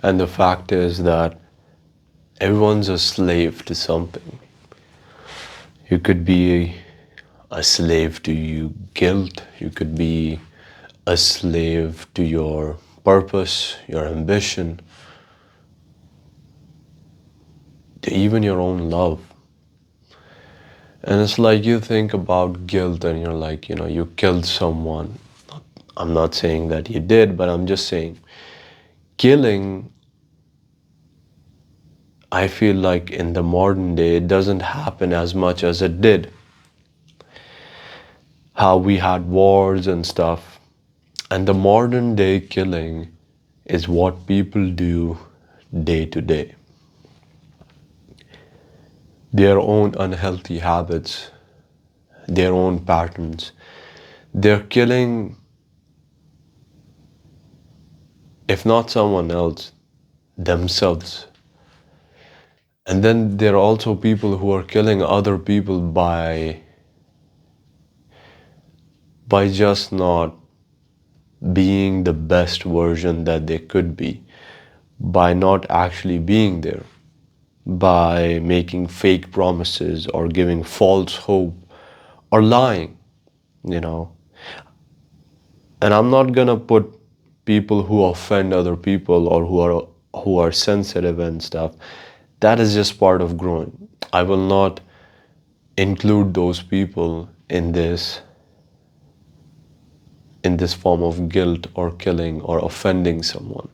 And the fact is that everyone's a slave to something. You could be a slave to you guilt. You could be a slave to your purpose, your ambition, to even your own love. And it's like you think about guilt and you're like, you killed someone. I'm not saying that you did, but I'm just saying killing, I feel like in the modern day, it doesn't happen as much as it did. How we had wars and stuff. And the modern day killing is what people do day to day. Their own unhealthy habits, their own patterns. They're killing, if not someone else, themselves. And then there are also people who are killing other people by just not being the best version that they could be, by not actually being there, by making fake promises or giving false hope or lying, you know. And I'm not gonna put people who offend other people or who are sensitive and stuff. That is just part of growing. I will not include those people in this form of guilt or killing or offending someone.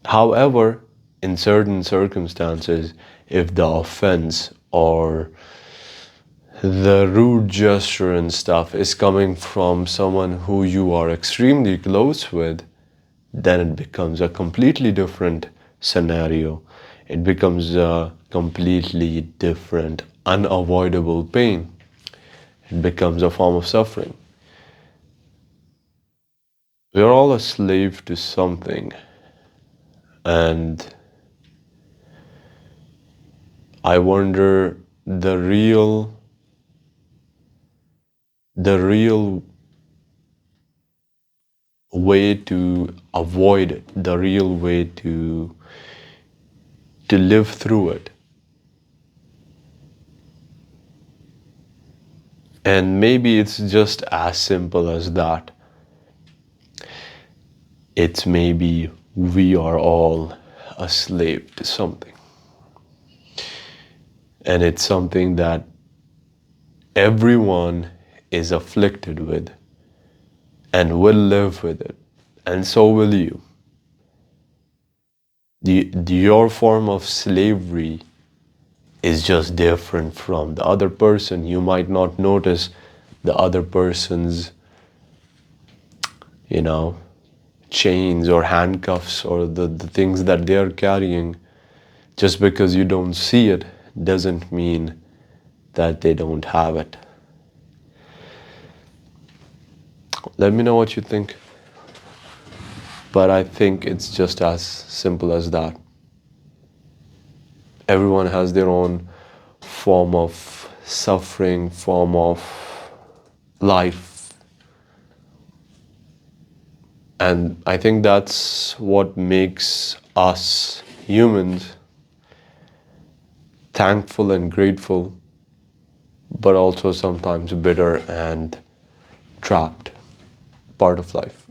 However, in certain circumstances, if the offense or the rude gesture and stuff is coming from someone who you are extremely close with, then it becomes a completely different scenario. It becomes a completely different, unavoidable pain. It becomes a form of suffering. We're all a slave to something. And I wonder the real way to avoid it, the real way to live through it. And maybe it's just as simple as that. It's maybe we are all a slave to something. And it's something that everyone is afflicted with and will live with it. And so will you. Your form of slavery is just different from the other person. You might not notice the other person's, chains or handcuffs or the things that they're carrying. Just because you don't see it doesn't mean that they don't have it. Let me know what you think. But I think it's just as simple as that. Everyone has their own form of suffering, form of life. And I think that's what makes us humans thankful and grateful, but also sometimes bitter and trapped. Part of life.